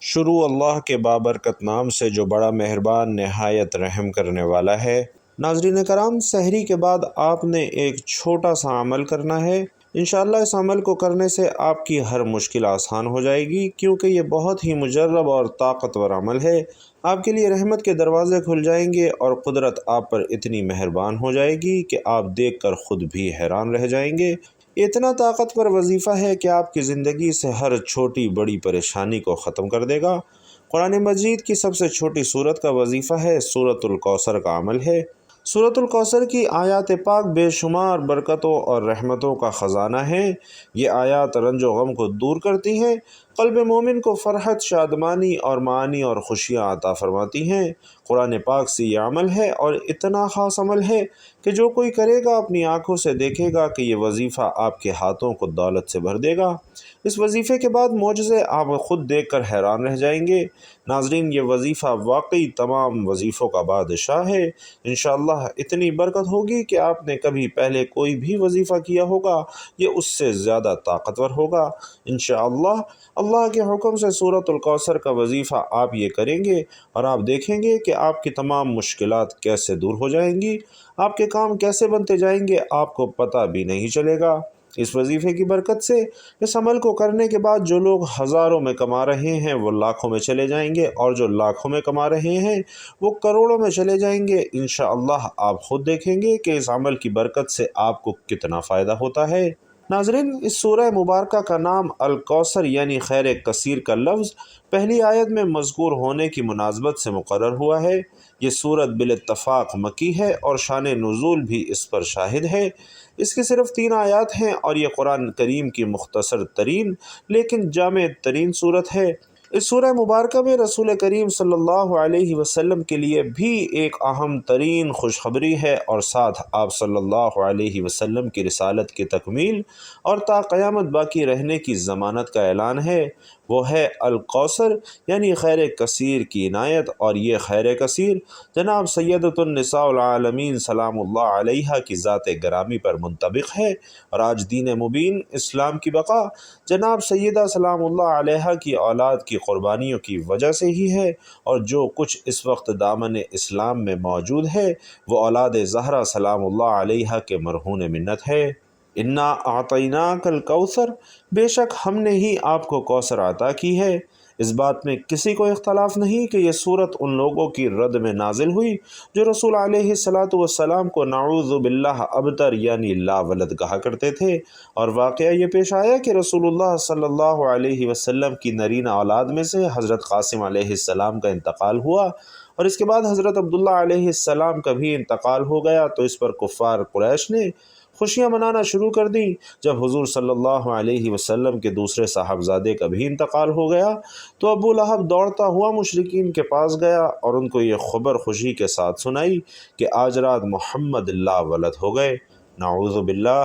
شروع اللہ کے بابرکت نام سے جو بڑا مہربان نہایت رحم کرنے والا ہے۔ ناظرین کرام، سحری کے بعد آپ نے ایک چھوٹا سا عمل کرنا ہے۔ انشاءاللہ اس عمل کو کرنے سے آپ کی ہر مشکل آسان ہو جائے گی، کیونکہ یہ بہت ہی مجرب اور طاقتور عمل ہے۔ آپ کے لیے رحمت کے دروازے کھل جائیں گے اور قدرت آپ پر اتنی مہربان ہو جائے گی کہ آپ دیکھ کر خود بھی حیران رہ جائیں گے۔ اتنا طاقتور وظیفہ ہے کہ آپ کی زندگی سے ہر چھوٹی بڑی پریشانی کو ختم کر دے گا۔ قرآن مجید کی سب سے چھوٹی سورت کا وظیفہ ہے، سورۃ الکوثر کا عمل ہے۔ سورۃ الکوثر کی آیات پاک بے شمار برکتوں اور رحمتوں کا خزانہ ہیں۔ یہ آیات رنج و غم کو دور کرتی ہیں، قلب مومن کو فرحت، شادمانی اور معانی اور خوشیاں عطا فرماتی ہیں۔ قرآن پاک سے یہ عمل ہے اور اتنا خاص عمل ہے کہ جو کوئی کرے گا اپنی آنکھوں سے دیکھے گا کہ یہ وظیفہ آپ کے ہاتھوں کو دولت سے بھر دے گا۔ اس وظیفے کے بعد معجزے آپ خود دیکھ کر حیران رہ جائیں گے۔ ناظرین، یہ وظیفہ واقعی تمام وظیفوں کا بادشاہ ہے۔ انشاءاللہ اتنی برکت ہوگی کہ آپ نے کبھی پہلے کوئی بھی وظیفہ کیا ہوگا، یہ اس سے زیادہ طاقتور ہوگا۔ انشاءاللہ اللہ کے حکم سے سورۃ الکوثر کا وظیفہ آپ یہ کریں گے اور آپ دیکھیں گے کہ آپ کی تمام مشکلات کیسے دور ہو جائیں گی، آپ کے کام کیسے بنتے جائیں گے، آپ کو پتہ بھی نہیں چلے گا۔ اس وظیفے کی برکت سے اس عمل کو کرنے کے بعد جو لوگ ہزاروں میں کما رہے ہیں وہ لاکھوں میں چلے جائیں گے، اور جو لاکھوں میں کما رہے ہیں وہ کروڑوں میں چلے جائیں گے۔ انشاءاللہ آپ خود دیکھیں گے کہ اس عمل کی برکت سے آپ کو کتنا فائدہ ہوتا ہے۔ ناظرین، اس سورہ مبارکہ کا نام الکوثر یعنی خیر کثیر کا لفظ پہلی آیت میں مذکور ہونے کی مناسبت سے مقرر ہوا ہے۔ یہ سورت بالاتفاق مکی ہے اور شان نزول بھی اس پر شاہد ہے۔ اس کی صرف 3 آیات ہیں اور یہ قرآن کریم کی مختصر ترین لیکن جامع ترین سورت ہے۔ اس سورہ مبارکہ میں رسول کریم صلی اللہ علیہ وسلم کے لیے بھی ایک اہم ترین خوشخبری ہے، اور ساتھ آپ صلی اللہ علیہ وسلم کی رسالت کی تکمیل اور تا قیامت باقی رہنے کی ضمانت کا اعلان ہے۔ وہ ہے الکوثر یعنی خیر کثیر کی عنایت، اور یہ خیر کثیر جناب سیدۃ النساء العالمین سلام اللہ علیہا کی ذات گرامی پر منطبق ہے، اور آج دین مبین اسلام کی بقا جناب سیدہ سلام اللہ علیہا کی اولاد کی قربانیوں کی وجہ سے ہی ہے، اور جو کچھ اس وقت دامن اسلام میں موجود ہے وہ اولاد زہرا سلام اللہ علیہا کے مرہون منت ہے۔ انا اعطیناک الکوثر، بے شک ہم نے ہی آپ کو کوثر عطا کی ہے۔ اس بات میں کسی کو اختلاف نہیں کہ یہ صورت ان لوگوں کی رد میں نازل ہوئی جو رسول علیہ السلام کو نعوذ باللہ ابتر یعنی لا ولد کہا کرتے تھے، اور واقعہ یہ پیش آیا کہ رسول اللہ صلی اللہ علیہ وسلم کی نرینہ اولاد میں سے حضرت قاسم علیہ السلام کا انتقال ہوا، اور اس کے بعد حضرت عبداللہ علیہ السلام کا بھی انتقال ہو گیا، تو اس پر کفار قریش نے خوشیاں منانا شروع کر دیں۔ جب حضور صلی اللہ علیہ وسلم کے دوسرے صاحبزادے کا بھی انتقال ہو گیا تو ابو لہب دوڑتا ہوا مشرکین کے پاس گیا اور ان کو یہ خبر خوشی کے ساتھ سنائی کہ آج رات محمد لا ولد ہو گئے، نعوذ باللہ۔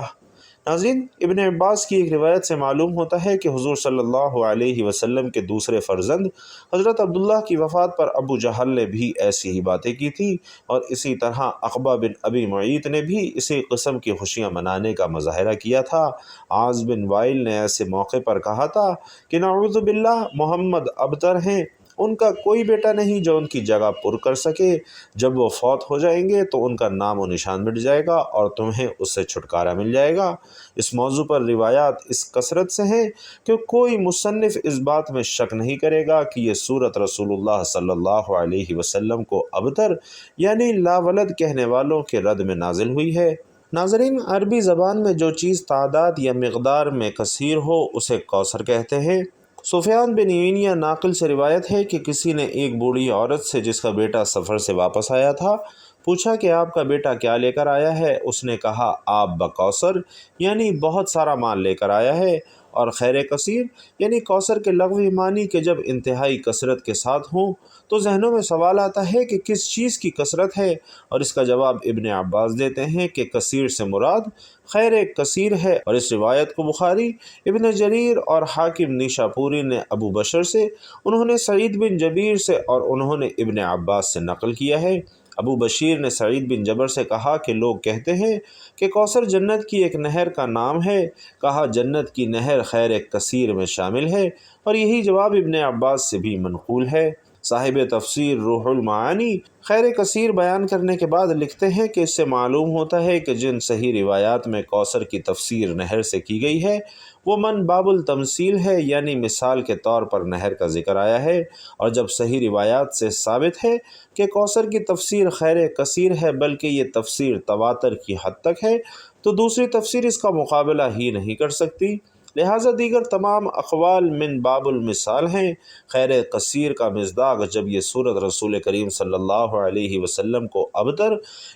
ناظرین، ابن عباس کی ایک روایت سے معلوم ہوتا ہے کہ حضور صلی اللہ علیہ وسلم کے دوسرے فرزند حضرت عبداللہ کی وفات پر ابو جہل نے بھی ایسی ہی باتیں کی تھیں، اور اسی طرح عقبہ بن ابی معیط نے بھی اسی قسم کی خوشیاں منانے کا مظاہرہ کیا تھا۔ عاص بن وائل نے ایسے موقع پر کہا تھا کہ نعوذ باللہ، محمد ابتر ہیں، ان کا کوئی بیٹا نہیں جو ان کی جگہ پر کر سکے۔ جب وہ فوت ہو جائیں گے تو ان کا نام و نشان مٹ جائے گا اور تمہیں اس سے چھٹکارا مل جائے گا۔ اس موضوع پر روایات اس کثرت سے ہیں کہ کوئی مصنف اس بات میں شک نہیں کرے گا کہ یہ سورت رسول اللہ صلی اللہ علیہ وسلم کو ابتر یعنی لا ولد کہنے والوں کے رد میں نازل ہوئی ہے۔ ناظرین، عربی زبان میں جو چیز تعداد یا مقدار میں کثیر ہو اسے کوثر کہتے ہیں۔ سفیان بن عیینہ ناقل سے روایت ہے کہ کسی نے ایک بوڑھی عورت سے جس کا بیٹا سفر سے واپس آیا تھا پوچھا کہ آپ کا بیٹا کیا لے کر آیا ہے؟ اس نے کہا آپ بکوثر یعنی بہت سارا مال لے کر آیا ہے، اور خیر کثیر یعنی کوثر کے لغوی معنی کہ جب انتہائی کثرت کے ساتھ ہوں، تو ذہنوں میں سوال آتا ہے کہ کس چیز کی کثرت ہے، اور اس کا جواب ابن عباس دیتے ہیں کہ کثیر سے مراد خیر کثیر ہے، اور اس روایت کو بخاری، ابن جریر اور حاکم نیشاپوری نے ابو بشر سے، انہوں نے سعید بن جبیر سے اور انہوں نے ابن عباس سے نقل کیا ہے۔ ابو بشیر نے سعید بن جبر سے کہا کہ لوگ کہتے ہیں کہ کوثر جنت کی ایک نہر کا نام ہے۔ کہا جنت کی نہر خیر کثیر میں شامل ہے، اور یہی جواب ابن عباس سے بھی منقول ہے۔ صاحب تفسیر روح المعانی خیر کثیر بیان کرنے کے بعد لکھتے ہیں کہ اس سے معلوم ہوتا ہے کہ جن صحیح روایات میں کوثر کی تفسیر نہر سے کی گئی ہے وہ من باب التمثیل ہے، یعنی مثال کے طور پر نہر کا ذکر آیا ہے، اور جب صحیح روایات سے ثابت ہے کہ کوثر کی تفسیر خیر کثیر ہے بلکہ یہ تفسیر تواتر کی حد تک ہے، تو دوسری تفسیر اس کا مقابلہ ہی نہیں کر سکتی، لہٰذا دیگر تمام اقوال من باب المثال ہیں۔ خیر کثیر کا مصداق جب یہ صورت رسول کریم صلی اللہ علیہ وسلم کو ابتر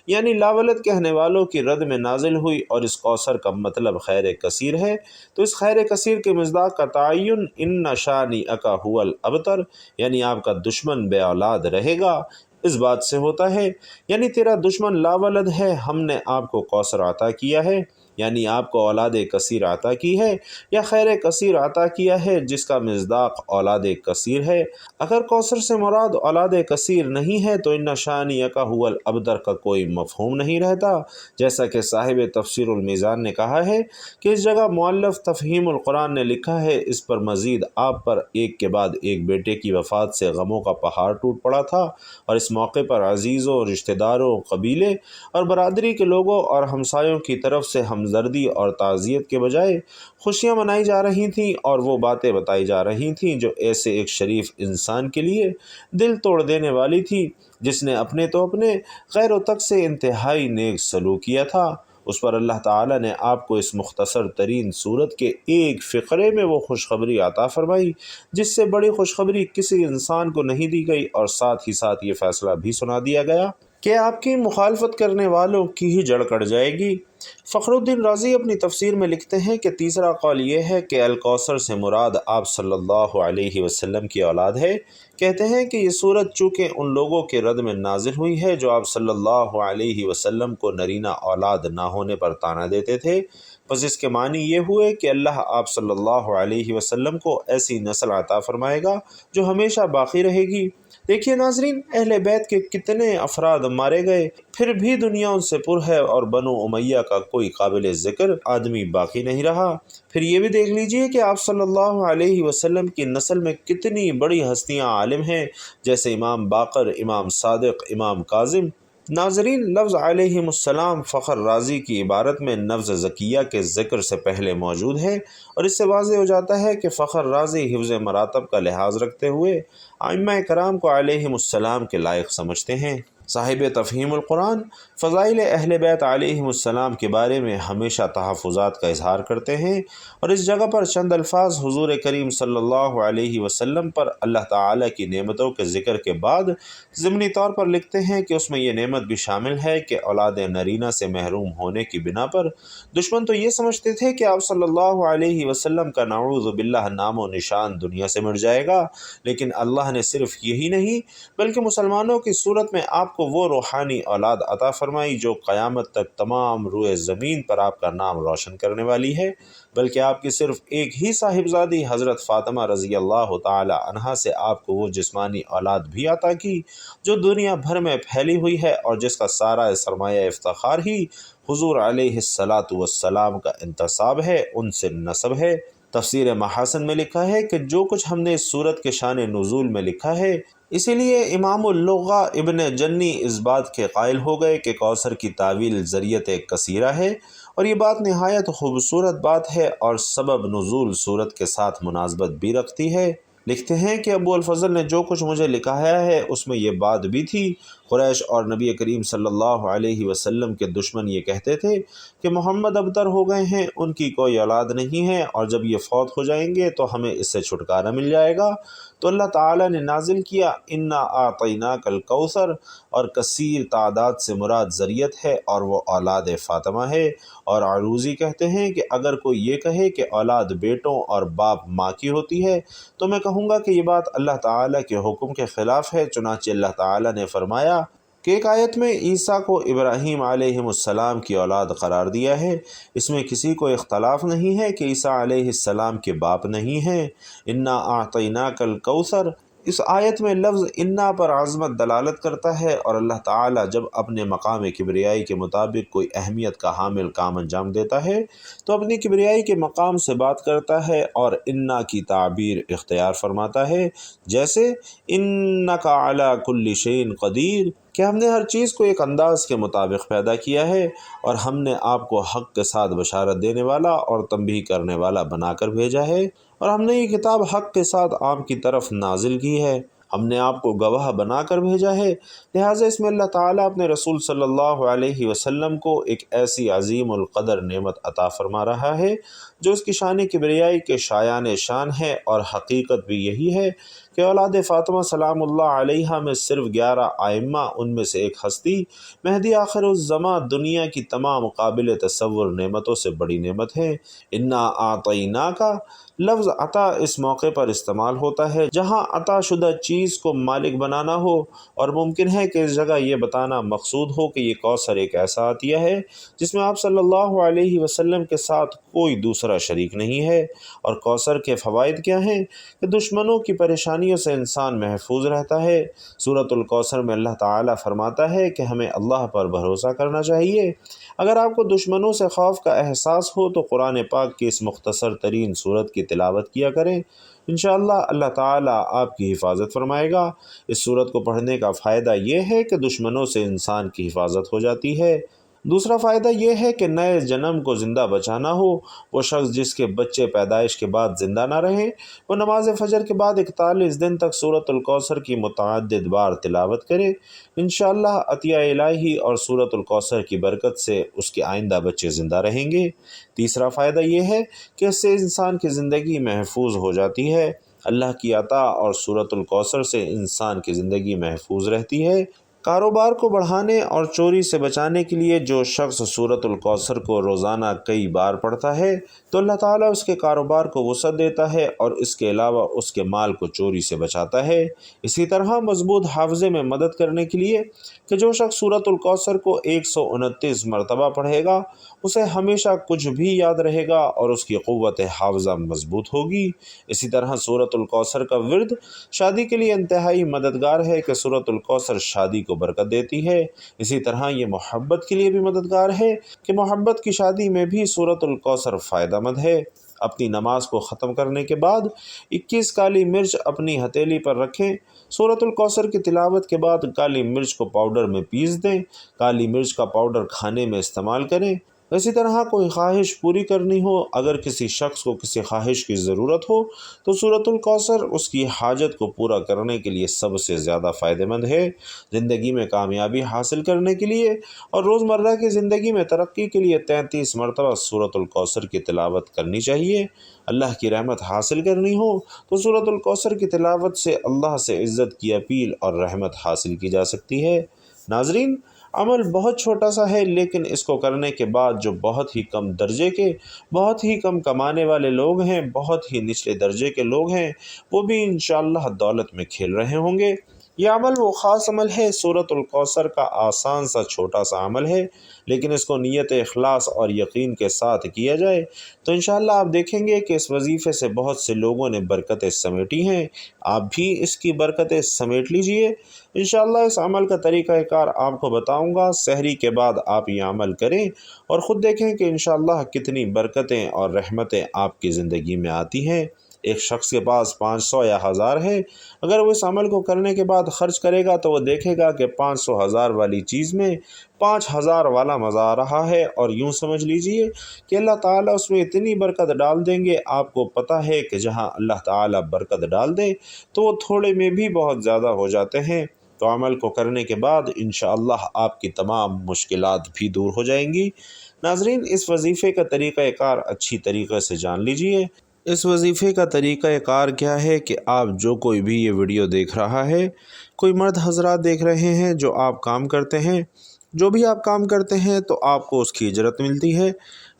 یعنی لاولد کہنے والوں کی رد میں نازل ہوئی اور اس کوثر کا مطلب خیر کثیر ہے، تو اس خیر کثیر کے مصداق کا تعین ان شانئک ھو الابتر یعنی آپ کا دشمن بے اولاد رہے گا اس بات سے ہوتا ہے، یعنی تیرا دشمن لاولد ہے، ہم نے آپ کو کوثر عطا کیا ہے، یعنی آپ کو اولاد کثیر عطا کی ہے، یا خیر کثیر عطا کیا ہے جس کا مصداق اولاد کثیر ہے۔ اگر کوثر سے مراد اولاد کثیر نہیں ہے تو ان شانئک ھو الابتر کا کوئی مفہوم نہیں رہتا، جیسا کہ صاحب تفسیر المیزان نے کہا ہے کہ اس جگہ مؤلف تفہیم القرآن نے لکھا ہے، اس پر مزید آپ پر ایک کے بعد ایک بیٹے کی وفات سے غموں کا پہاڑ ٹوٹ پڑا تھا، اور اس موقع پر عزیزوں، رشتہ داروں، قبیلے اور برادری کے لوگوں اور ہمسایوں کی طرف سے ہمدردی اور تعزیت کے بجائے خوشیاں منائی جا رہی تھیں اور وہ باتیں بتائی جا رہی تھیں جو ایسے ایک شریف انسان کے لیے دل توڑ دینے والی تھی جس نے اپنے غیر و تک سے انتہائی نیک سلوک کیا تھا۔ اس پر اللہ تعالیٰ نے آپ کو اس مختصر ترین صورت کے ایک فقرے میں وہ خوشخبری عطا فرمائی جس سے بڑی خوشخبری کسی انسان کو نہیں دی گئی، اور ساتھ ہی ساتھ یہ فیصلہ بھی سنا دیا گیا کہ آپ کی مخالفت کرنے والوں کی ہی جڑ کٹ جائے گی۔ فخر الدین رازی اپنی تفسیر میں لکھتے ہیں کہ تیسرا قول یہ ہے کہ الکوثر سے مراد آپ صلی اللہ علیہ وسلم کی اولاد ہے۔ کہتے ہیں کہ یہ صورت چونکہ ان لوگوں کے رد میں نازل ہوئی ہے جو آپ صلی اللہ علیہ وسلم کو نرینہ اولاد نہ ہونے پر طعنہ دیتے تھے، پس اس کے معنی یہ ہوئے کہ اللہ آپ صلی اللہ علیہ وسلم کو ایسی نسل عطا فرمائے گا جو ہمیشہ باقی رہے گی۔ دیکھیے ناظرین، اہل بیت کے کتنے افراد مارے گئے، پھر بھی دنیا ان سے پر ہے اور بنو امیہ کا کوئی قابل ذکر آدمی باقی نہیں رہا۔ پھر یہ بھی دیکھ لیجئے کہ آپ صلی اللہ علیہ وسلم کی نسل میں کتنی بڑی ہستیاں عالم ہیں، جیسے امام باقر، امام صادق، امام کاظم۔ ناظرین، لفظ علیہم السلام فخر رازی کی عبارت میں نفس زکیہ کے ذکر سے پہلے موجود ہے، اور اس سے واضح ہو جاتا ہے کہ فخر رازی حفظ مراتب کا لحاظ رکھتے ہوئے ائمہ کرام کو علیہم السلام کے لائق سمجھتے ہیں۔ صاحب تفہیم القرآن فضائل اہل بیت علیہم السلام کے بارے میں ہمیشہ تحفظات کا اظہار کرتے ہیں، اور اس جگہ پر چند الفاظ حضور کریم صلی اللہ علیہ وسلم پر اللہ تعالیٰ کی نعمتوں کے ذکر کے بعد ضمنی طور پر لکھتے ہیں کہ اس میں یہ نعمت بھی شامل ہے کہ اولاد نرینہ سے محروم ہونے کی بنا پر دشمن تو یہ سمجھتے تھے کہ آپ صلی اللہ علیہ وسلم کا نعوذ باللہ نام و نشان دنیا سے مٹ جائے گا، لیکن اللہ نے صرف یہی نہیں بلکہ مسلمانوں کی صورت میں آپ کو وہ روحانی اولاد عطا فرمائی جو قیامت تک تمام روئے زمین پر آپ کا نام روشن کرنے والی ہے، بلکہ آپ کی صرف ایک ہی صاحبزادی حضرت فاطمہ رضی اللہ تعالی عنہا سے آپ کو وہ جسمانی اولاد بھی عطا کی جو دنیا بھر میں پھیلی ہوئی ہے، اور جس کا سارا سرمایہ افتخار ہی حضور علیہ الصلاۃ والسلام کا انتساب ہے، ان سے نسب ہے۔ تفسیر محاسن میں لکھا ہے کہ جو کچھ ہم نے اس صورت کے شان نزول میں لکھا ہے، اسی لیے امام اللغہ ابن جنی اس بات کے قائل ہو گئے کہ کوثر کی تعویل ذریعت کثیرہ ہے، اور یہ بات نہایت خوبصورت بات ہے اور سبب نزول صورت کے ساتھ مناسبت بھی رکھتی ہے۔ لکھتے ہیں کہ ابو الفضل نے جو کچھ مجھے لکھایا ہے اس میں یہ بات بھی تھی، قریش اور نبی کریم صلی اللہ علیہ وسلم کے دشمن یہ کہتے تھے کہ محمد ابتر ہو گئے ہیں، ان کی کوئی اولاد نہیں ہے، اور جب یہ فوت ہو جائیں گے تو ہمیں اس سے چھٹکارا مل جائے گا، تو اللہ تعالیٰ نے نازل کیا انا اعطیناک الکوثر، اور کثیر تعداد سے مراد ذریت ہے اور وہ اولاد فاطمہ ہے۔ اور عروضی کہتے ہیں کہ اگر کوئی یہ کہے کہ اولاد بیٹوں اور باپ ماں کی ہوتی ہے تو میں کہوں گا کہ یہ بات اللہ تعالیٰ کے حکم کے خلاف ہے، چنانچہ اللہ تعالیٰ نے فرمایا کہ ایک آیت میں عیسیٰ کو ابراہیم علیہ السلام کی اولاد قرار دیا ہے، اس میں کسی کو اختلاف نہیں ہے کہ عیسیٰ علیہ السلام کے باپ نہیں ہیں۔ انا اعطیناک الکوثر، اس آیت میں لفظ انا پر عظمت دلالت کرتا ہے، اور اللہ تعالیٰ جب اپنے مقام کبریائی کے مطابق کوئی اہمیت کا حامل کام انجام دیتا ہے تو اپنی کبریائی کے مقام سے بات کرتا ہے اور انا کی تعبیر اختیار فرماتا ہے، جیسے انک علی کل شیء قدیر، کہ ہم نے ہر چیز کو ایک انداز کے مطابق پیدا کیا ہے اور ہم نے آپ کو حق کے ساتھ بشارت دینے والا اور تنبیہ کرنے والا بنا کر بھیجا ہے، اور ہم نے یہ کتاب حق کے ساتھ آپ کی طرف نازل کی ہے، ہم نے آپ کو گواہ بنا کر بھیجا ہے۔ لہٰذا اس میں اللہ تعالیٰ اپنے رسول صلی اللہ علیہ وسلم کو ایک ایسی عظیم القدر نعمت عطا فرما رہا ہے جو اس کی شان کبریائی کے شایان شان ہے، اور حقیقت بھی یہی ہے کہ اولاد فاطمہ سلام اللہ علیہا میں صرف 11 ائمہ، ان میں سے ایک ہستی مہدی آخر الزماں، دنیا کی تمام قابل تصور نعمتوں سے بڑی نعمت ہے۔ انا اعطیناک، لفظ عطا اس موقع پر استعمال ہوتا ہے جہاں عطا شدہ چیز کو مالک بنانا ہو، اور ممکن ہے کہ اس جگہ یہ بتانا مقصود ہو کہ یہ کوثر ایک ایسا عطیہ ہے جس میں آپ صلی اللہ علیہ وسلم کے ساتھ کوئی دوسرا شریک نہیں ہے۔ اور کوثر کے فوائد کیا ہیں؟ کہ دشمنوں کی پریشانیوں سے انسان محفوظ رہتا ہے۔ سورۃ الکوثر میں اللہ تعالیٰ فرماتا ہے کہ ہمیں اللہ پر بھروسہ کرنا چاہیے۔ اگر آپ کو دشمنوں سے خوف کا احساس ہو تو قرآن پاک کی اس مختصر ترین صورت کی تلاوت کیا کریں، انشاءاللہ اللہ تعالیٰ آپ کی حفاظت فرمائے گا۔ اس صورت کو پڑھنے کا فائدہ یہ ہے کہ دشمنوں سے انسان کی حفاظت ہو جاتی ہے۔ دوسرا فائدہ یہ ہے کہ نئے جنم کو زندہ بچانا ہو، وہ شخص جس کے بچے پیدائش کے بعد زندہ نہ رہیں، وہ نماز فجر کے بعد 41 دن تک سورۃ الکوثر کی متعدد بار تلاوت کرے، انشاءاللہ عطیہ الہی اور سورۃ الکوثر کی برکت سے اس کے آئندہ بچے زندہ رہیں گے۔ تیسرا فائدہ یہ ہے کہ اس سے انسان کی زندگی محفوظ ہو جاتی ہے۔ اللہ کی عطا اور سورۃ الکوثر سے انسان کی زندگی محفوظ رہتی ہے۔ کاروبار کو بڑھانے اور چوری سے بچانے کے لیے جو شخص سورۃ الکوثر کو روزانہ کئی بار پڑھتا ہے تو اللہ تعالیٰ اس کے کاروبار کو وسعت دیتا ہے اور اس کے علاوہ اس کے مال کو چوری سے بچاتا ہے۔ اسی طرح مضبوط حافظے میں مدد کرنے کے لیے کہ جو شخص سورۃ الکوثر کو 129 مرتبہ پڑھے گا اسے ہمیشہ کچھ بھی یاد رہے گا اور اس کی قوت حافظہ مضبوط ہوگی۔ اسی طرح سورۃ الکوثر کا ورد شادی کے لیے انتہائی مددگار ہے کہ سورۃ الکوثر شادی کو برکت دیتی ہے۔ اسی طرح یہ محبت کے لیے بھی مددگار ہے کہ محبت کی شادی میں بھی سورۃ الکوثر فائدہ مند ہے۔ اپنی نماز کو ختم کرنے کے بعد 21 کالی مرچ اپنی ہتھیلی پر رکھیں۔ سورۃ الکوثر کی تلاوت کے بعد کالی مرچ کو پاؤڈر میں پیس دیں۔ کالی مرچ کا پاؤڈر کھانے میں استعمال کریں۔ اسی طرح کوئی خواہش پوری کرنی ہو، اگر کسی شخص کو کسی خواہش کی ضرورت ہو تو سورۃ الکوثر اس کی حاجت کو پورا کرنے کے لیے سب سے زیادہ فائدہ مند ہے۔ زندگی میں کامیابی حاصل کرنے کے لیے اور روزمرہ کی زندگی میں ترقی کے لیے 33 مرتبہ سورۃ الکوثر کی تلاوت کرنی چاہیے۔ اللہ کی رحمت حاصل کرنی ہو تو سورۃ الکوثر کی تلاوت سے اللہ سے عزت کی اپیل اور رحمت حاصل کی جا سکتی ہے۔ ناظرین، عمل بہت چھوٹا سا ہے لیکن اس کو کرنے کے بعد جو بہت ہی کم درجے کے، بہت ہی کم کمانے والے لوگ ہیں، بہت ہی نچلے درجے کے لوگ ہیں، وہ بھی انشاءاللہ دولت میں کھیل رہے ہوں گے۔ یہ عمل وہ خاص عمل ہے، سورۃ الکوثر کا آسان سا چھوٹا سا عمل ہے، لیکن اس کو نیت اخلاص اور یقین کے ساتھ کیا جائے تو انشاءاللہ آپ دیکھیں گے کہ اس وظیفے سے بہت سے لوگوں نے برکتیں سمیٹی ہیں۔ آپ بھی اس کی برکتیں سمیٹ لیجئے۔ انشاءاللہ اس عمل کا طریقہ کار آپ کو بتاؤں گا۔ سحری کے بعد آپ یہ عمل کریں اور خود دیکھیں کہ انشاءاللہ کتنی برکتیں اور رحمتیں آپ کی زندگی میں آتی ہیں۔ ایک شخص کے پاس 500 یا 1000 ہے، اگر وہ اس عمل کو کرنے کے بعد خرچ کرے گا تو وہ دیکھے گا کہ 500 1000 والی چیز میں 5000 والا مزہ آ رہا ہے، اور یوں سمجھ لیجئے کہ اللہ تعالیٰ اس میں اتنی برکت ڈال دیں گے۔ آپ کو پتہ ہے کہ جہاں اللہ تعالیٰ برکت ڈال دے تو وہ تھوڑے میں بھی بہت زیادہ ہو جاتے ہیں۔ تو عمل کو کرنے کے بعد انشاءاللہ آپ کی تمام مشکلات بھی دور ہو جائیں گی۔ ناظرین، اس وظیفے کا طریقہ کار اچھی طریقے سے جان لیجئے۔ اس وظیفے کا طریقہ کار کیا ہے کہ آپ جو کوئی بھی یہ ویڈیو دیکھ رہا ہے، کوئی مرد حضرات دیکھ رہے ہیں جو آپ کام کرتے ہیں، جو بھی آپ کام کرتے ہیں تو آپ کو اس کی اجرت ملتی ہے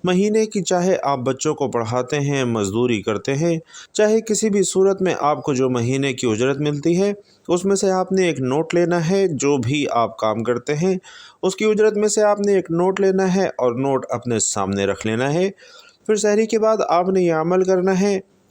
مہینے کی، چاہے آپ بچوں کو پڑھاتے ہیں، مزدوری کرتے ہیں، چاہے کسی بھی صورت میں آپ کو جو مہینے کی اجرت ملتی ہے اس میں سے آپ نے ایک نوٹ لینا ہے۔ جو بھی آپ کام کرتے ہیں اس کی اجرت میں سے آپ نے ایک نوٹ لینا ہے اور نوٹ اپنے سامنے رکھ لینا ہے۔ پھر سحری کے بعد آپ نے یہ عمل کرنا ہے